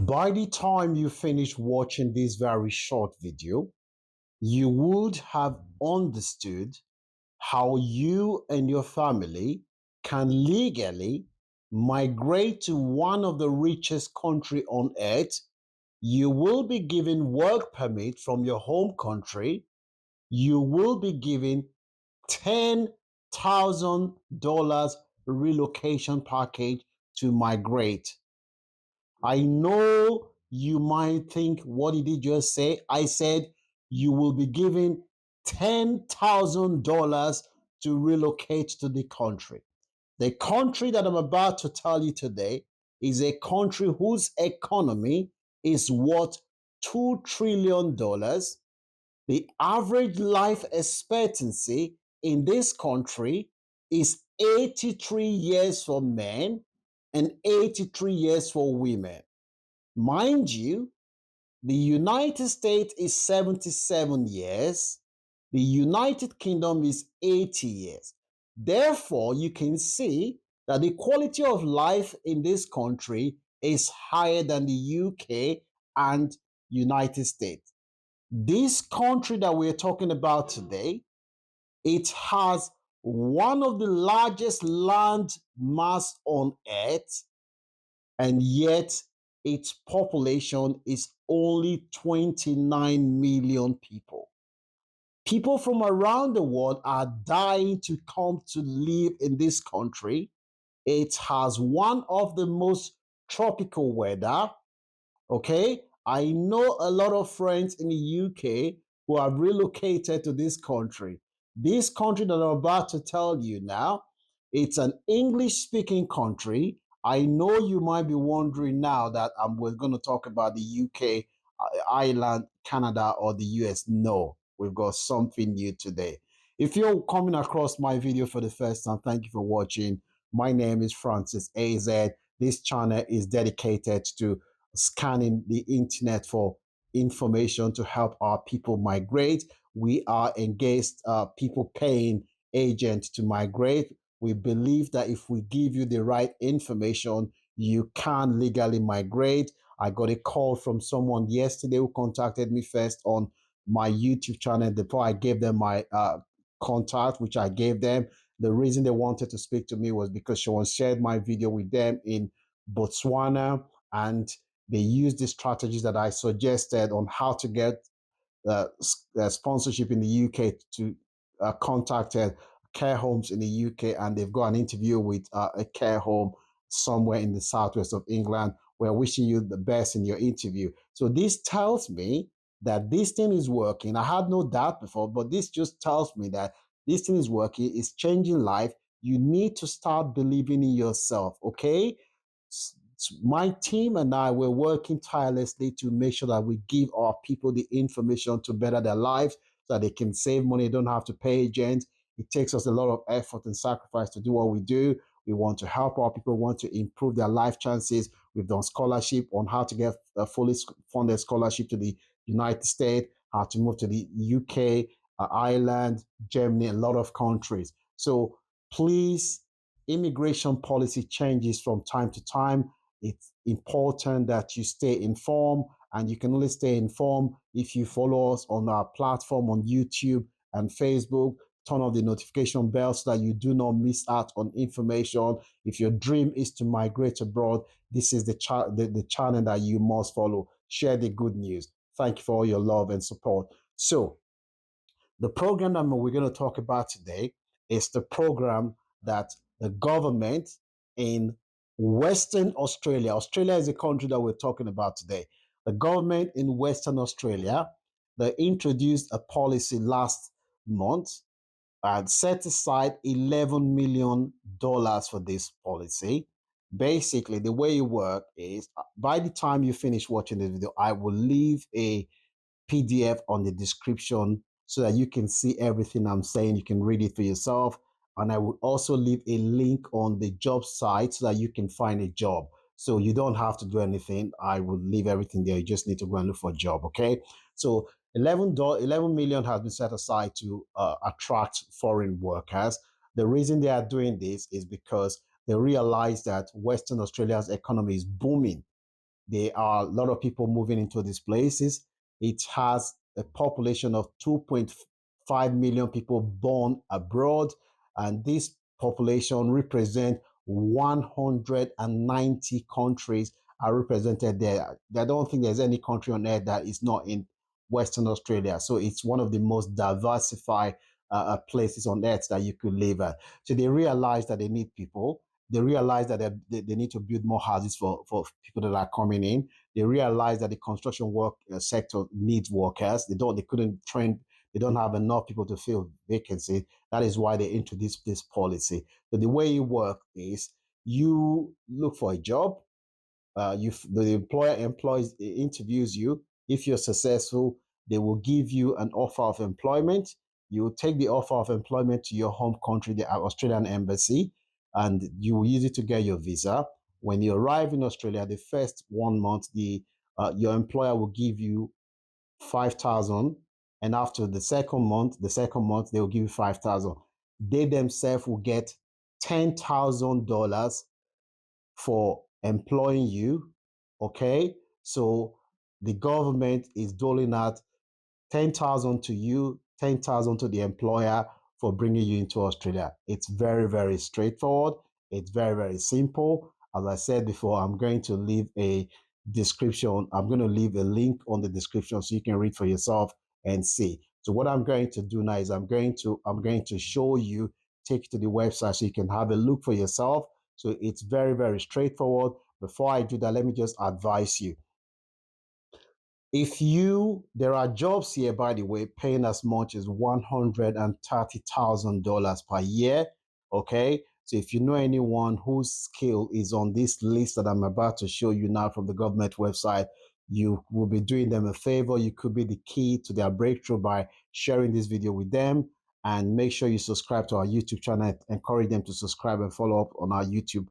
By the time you finish watching this very short video, you would have understood how you and your family can legally migrate to one of the richest country on earth. You will be given work permit from your home country. You will be given $10,000 relocation package to migrate. I know you might think, what did he just say? I said you will be given $10,000 to relocate to the country. The country that I'm about to tell you today is a country whose economy is worth $2 trillion. The average life expectancy in this country is 83 years for men and 83 years for women. Mind you, the United States is 77 years. The United Kingdom is 80 years. Therefore, you can see that the quality of life in this country is higher than the UK and United States. This country that we're talking about today, it has one of the largest land mass on earth, and yet its population is only 29 million people. People from around the world are dying to come to live in this country. It has one of the most tropical weather. Okay, I know a lot of friends in the UK who have relocated to this country. This country that I'm about to tell you now, it's an English speaking country. I know you might be wondering now that we're going to talk about the UK, Ireland, Canada, or the US. No, we've got something new today. If you're coming across my video for the first time, thank you for watching. My name is Francis AZ. This channel is dedicated to scanning the internet for information to help our people migrate. We are engaged people paying agents to migrate. We believe that if we give you the right information, you can legally migrate. I got a call from someone yesterday who contacted me first on my YouTube channel before I gave them my contact, which I gave them. The reason they wanted to speak to me was because someone shared my video with them in Botswana, and they used the strategies that I suggested on how to get sponsorship in the UK to contacted care homes in the UK, and they've got an interview with a care home somewhere in the southwest of England. We're wishing you the best in your interview. So this tells me that this thing is working. I had no doubt before, but this just tells me that this thing is working. It's changing life. You need to start believing in yourself, okay? My team and I were working tirelessly to make sure that we give our people the information to better their lives so that they can save money, don't have to pay agents. It takes us a lot of effort and sacrifice to do what we do. We want to help our people, want to improve their life chances. We've done scholarship on how to get a fully funded scholarship to the United States, how to move to the UK, Ireland, Germany, a lot of countries. So please, immigration policy changes from time to time. It's important that you stay informed, and you can only stay informed if you follow us on our platform on YouTube and Facebook. Turn on the notification bell so that you do not miss out on information. If your dream is to migrate abroad, this is the channel that you must follow. Share the good news. Thank you for all your love and support. So the program that we're going to talk about today is the program that the government in Western Australia, Australia is the country that we're talking about today. The government in Western Australia, they introduced a policy last month and set aside $11 million for this policy. Basically, the way it works is by the time you finish watching this video, I will leave a PDF on the description so that you can see everything I'm saying. You can read it for yourself. And I will also leave a link on the job site so that you can find a job. So you don't have to do anything. I will leave everything there. You just need to go and look for a job, okay? So $11 million has been set aside to attract foreign workers. The reason they are doing this is because they realize that Western Australia's economy is booming. There are a lot of people moving into these places. It has a population of 2.5 million people born abroad, and this population represent 190 countries are represented there. I don't think there's any country on earth that is not in Western Australia. So it's one of the most diversified places on earth that you could live at. So they realize that they need people. They realize that they need to build more houses for people that are coming in. They realize that the construction work sector needs workers. They couldn't train. They don't have enough people to fill vacancies. That is why they introduced this policy. So the way it works is you look for a job, the employer employs interviews you. If you're successful, they will give you an offer of employment. You will take the offer of employment to your home country, the Australian embassy, and you will use it to get your visa. When you arrive in Australia, the first 1 month, the your employer will give you 5,000, and after the second month they will give you 5,000. They themselves will get $10,000 for employing you. Okay, so the government is doling out 10,000 to you, 10,000 to the employer for bringing you into Australia. It's very, very straightforward. It's very, very simple. As I said before, I'm going to leave a description. I'm going to leave a link on the description so you can read for yourself and see. So what I'm going to do now is I'm going to show you, take you to the website so you can have a look for yourself. So it's very, very straightforward. Before I do that, let me just advise you. There are jobs here, by the way, paying as much as $130,000 per year. Okay. So if you know anyone whose skill is on this list that I'm about to show you now from the government website, you will be doing them a favor. You could be the key to their breakthrough by sharing this video with them. And make sure you subscribe to our YouTube channel. Encourage them to subscribe and follow up on our YouTube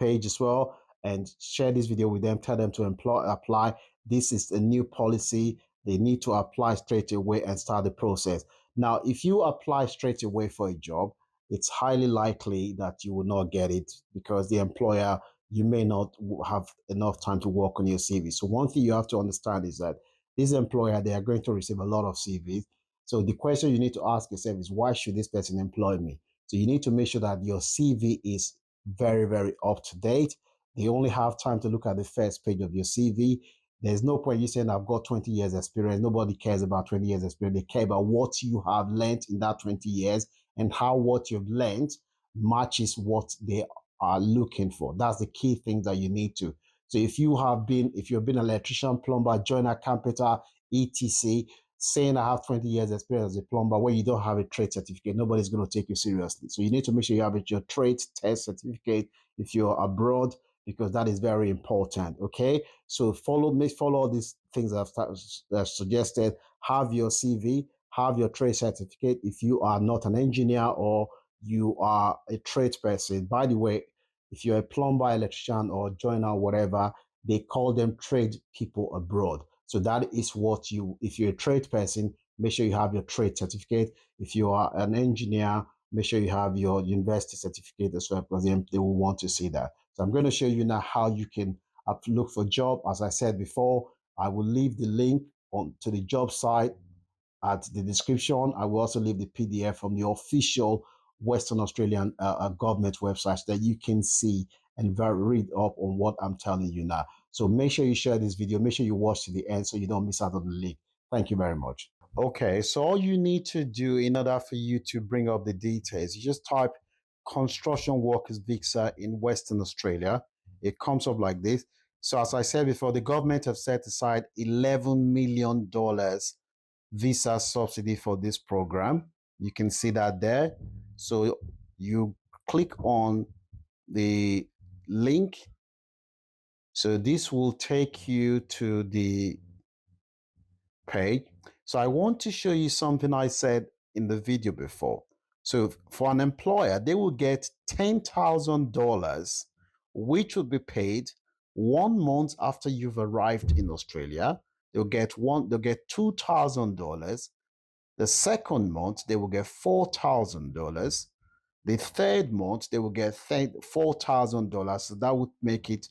page as well, and share this video with them. Tell them to apply. This is a new policy. They need to apply straight away and start the process. Now, if you apply straight away for a job, it's highly likely that you will not get it because the employer, you may not have enough time to work on your CV. So one thing you have to understand is that this employer, they are going to receive a lot of CVs. So the question you need to ask yourself is, why should this person employ me? So you need to make sure that your CV is very, very up to date. They only have time to look at the first page of your CV. There's no point you saying I've got 20 years experience. Nobody cares about 20 years experience. They care about what you have learned in that 20 years and how what you've learned matches what they are looking for. That's the key thing that you need to. So if you've been an electrician, plumber, joiner, carpenter, etc., saying I have 20 years experience as a plumber when you don't have a trade certificate, nobody's going to take you seriously. So you need to make sure you have your trade test certificate if you're abroad, because that is very important. Okay. So follow all these things I've suggested. Have your CV, have your trade certificate if you are not an engineer or you are a tradesperson. By the way, if you're a plumber, electrician, or joiner, whatever, they call them trade people abroad. So that is what if you're a trade person, make sure you have your trade certificate. If you are an engineer, make sure you have your university certificate as well, because they will want to see that. So I'm going to show you now how you can look for a job. As I said before, I will leave the link to the job site at the description. I will also leave the PDF from the official Western Australian government website so that you can see and read up on what I'm telling you now. So make sure you share this video. Make sure you watch to the end so you don't miss out on the link. Thank you very much. Okay, so all you need to do in order for you to bring up the details, you just type construction workers visa in Western Australia. It comes up like this. So as I said before, the government have set aside $11 million visa subsidy for this program. You can see that there. So you click on the link. So this will take you to the page. So I want to show you something I said in the video before. So for an employer, they will get $10,000, which would be paid 1 month after you've arrived in Australia. They'll get $2,000. The second month, they will get $4,000. The third month, they will get $4,000. So that would make it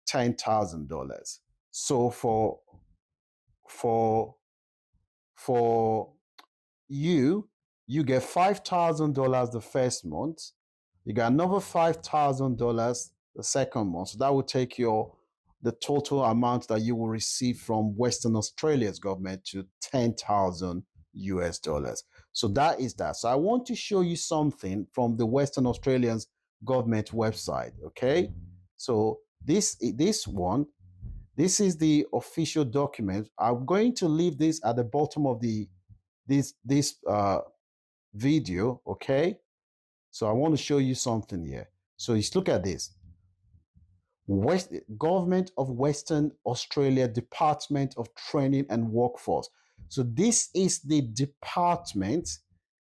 $10,000. So for for you, you get $5,000 the first month. You got another $5,000 the second month. So that will take the total amount that you will receive from Western Australia's government to 10,000 US dollars. So that is that. So I want to show you something from the Western Australians government website. Okay. So this one, this is the official document. I'm going to leave this at the bottom of this video. Okay. So I want to show you something here. So just look at this. Government of Western Australia Department of Training and Workforce. So this is the department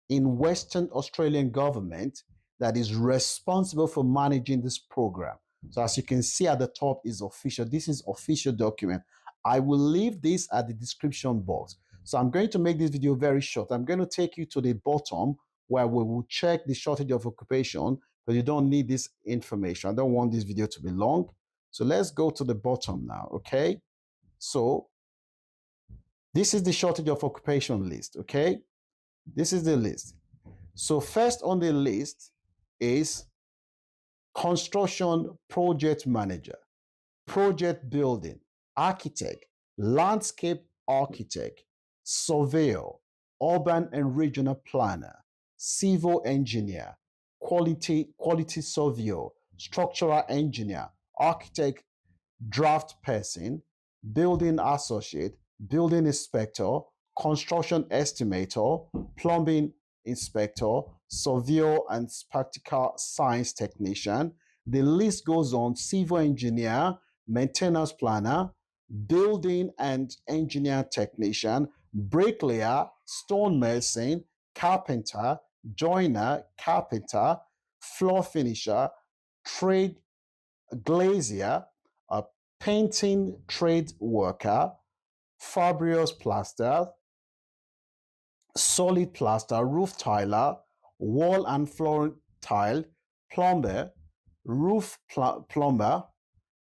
in Western Australian government that is responsible for managing this program. So as you can see at the top is official. This is official document. I will leave this at the description box. So I'm going to make this video very short. I'm going to take you to the bottom where we will check the shortage of occupation, but you don't need this information. I don't want this video to be long. So let's go to the bottom now, okay? So this is the shortage of occupation list, okay? This is the list. So first on the list is construction project manager, project building, architect, landscape architect, surveyor, urban and regional planner, civil engineer, quality surveyor, structural engineer, architect, draft person, building associate, building inspector, construction estimator, plumbing inspector, surveyor and practical science technician. The list goes on: civil engineer, maintenance planner, building and engineer technician, bricklayer, stonemason, carpenter, joiner, carpenter, floor finisher, trade glazier, a painting trade worker, fibrous plaster, solid plaster, roof tiler, wall and floor tile, plumber, roof plumber,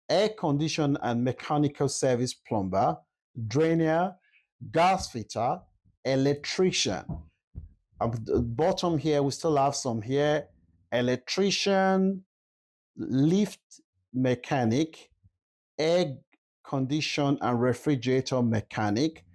air condition and mechanical service plumber, drainer, gas fitter, electrician. At the bottom here, we still have some here: electrician, lift mechanic, air condition and refrigerator mechanic,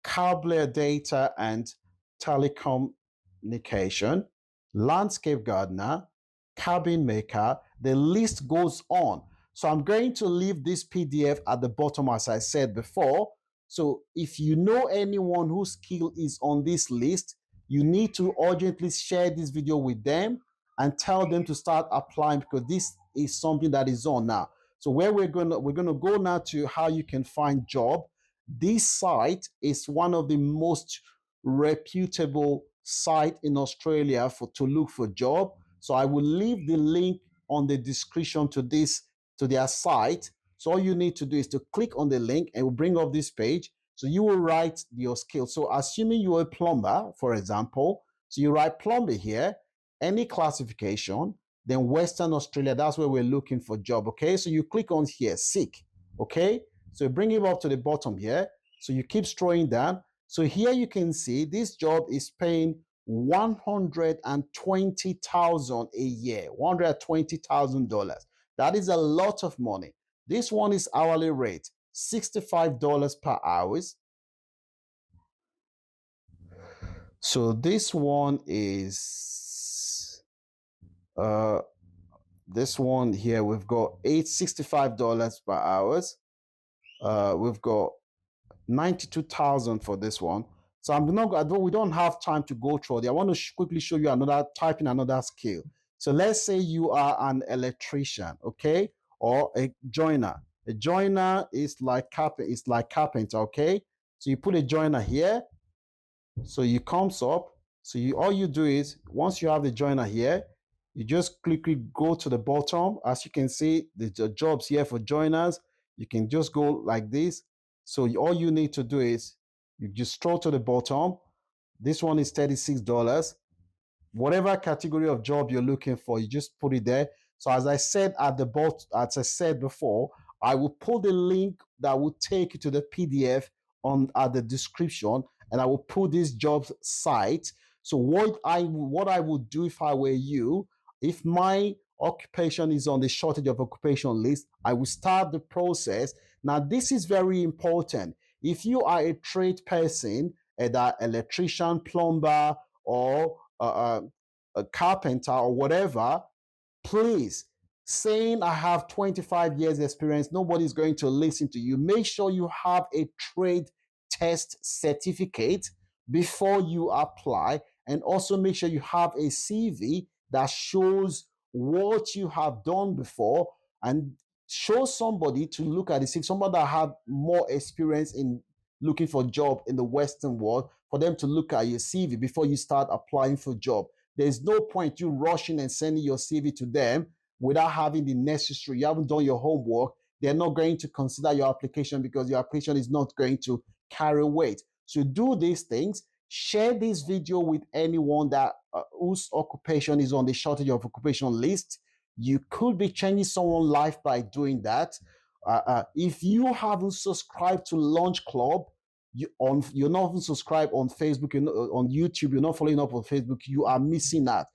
cable data and telecommunication, landscape gardener, cabin maker. The list goes on. So I'm going to leave this PDF at the bottom, as I said before. So if you know anyone whose skill is on this list, you need to urgently share this video with them and tell them to start applying, because this is something that is on now. So where we're gonna go now to how you can find job. This site is one of the most reputable site in Australia to look for job. So I will leave the link on the description to their site. So all you need to do is to click on the link and it will bring up this page. So you will write your skill. So assuming you're a plumber, for example, so you write plumber here, any classification, then Western Australia, that's where we're looking for job, okay? So you click on here, seek, okay? So bring it up to the bottom here. So you keep scrolling down. So here you can see this job is paying $120,000 a year, $120,000. That is a lot of money. This one is hourly rate, $65 per hour. So this one is this one here, we've got $65 per hour. We've got 92,000 for this one. So we don't have time to go through it. I want to quickly show you type in another skill. So let's say you are an electrician, okay, or a joiner. A joiner is like carpenter, okay. So you put a joiner here. So you comes up. So all you do is, once you have the joiner here, you just quickly go to the bottom. As you can see, the jobs here for joiners. You can just go like this. So all you need to do is you just scroll to the bottom. This one is $36. Whatever category of job you're looking for, you just put it there. So as I said at the bottom, as I said before, I will put the link that will take you to the PDF on at the description, and I will put this job site. So what I would do if I were you, if my occupation is on the shortage of occupation list, I will start the process. Now, this is very important. If you are a trade person, either electrician, plumber, or a carpenter or whatever, please, saying I have 25 years experience, nobody's going to listen to you. Make sure you have a trade test certificate before you apply, and also make sure you have a CV that shows what you have done before, and show somebody to look at it. If somebody that have more experience in looking for job in the Western world, for them to look at your CV before you start applying for job. There's no point you rushing and sending your CV to them without having the necessary. You haven't done your homework. They're not going to consider your application because your application is not going to carry weight. So do these things. Share this video with anyone that whose occupation is on the shortage of occupation list. You could be changing someone's life by doing that. If you haven't subscribed to Launch Club, you're not even subscribed on Facebook, you're not, on YouTube, you're not following up on Facebook, you are missing out.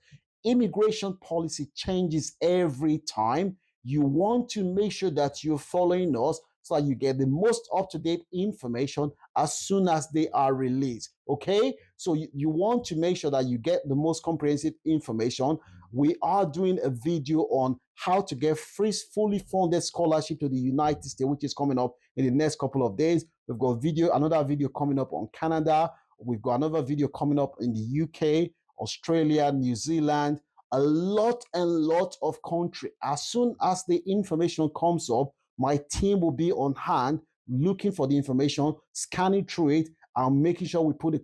Immigration policy changes every time. You want to make sure that you're following us so that you get the most up-to-date information as soon as they are released. Okay, so you want to make sure that you get the most comprehensive information. We are doing a video on how to get free fully funded scholarship to the United States, which is coming up in the next couple of days. We've got another video coming up on Canada. We've got another video coming up in the UK, Australia, New Zealand, a lot and lot of country. As soon as the information comes up, my team will be on hand looking for the information, scanning through it, and making sure we put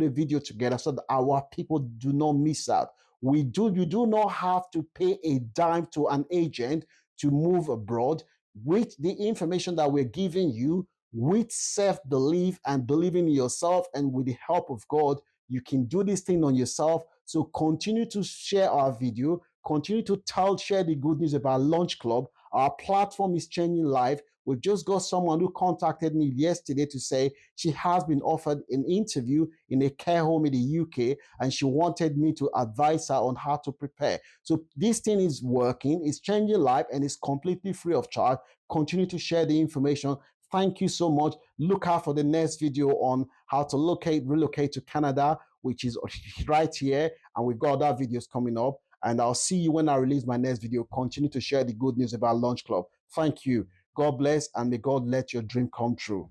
a video together so that our people do not miss out. You do not have to pay a dime to an agent to move abroad. With the information that we're giving you, with self-belief and believing in yourself, and with the help of God, you can do this thing on yourself. So continue to share our video, continue to share the good news about Launch Club. Our platform is changing life. We've just got someone who contacted me yesterday to say she has been offered an interview in a care home in the UK, and she wanted me to advise her on how to prepare. So this thing is working, it's changing life, and it's completely free of charge. Continue to share the information. Thank you so much. Look out for the next video on how to relocate to Canada, which is right here. And we've got other videos coming up. And I'll see you when I release my next video. Continue to share the good news about Launch Club. Thank you. God bless, and may God let your dream come true.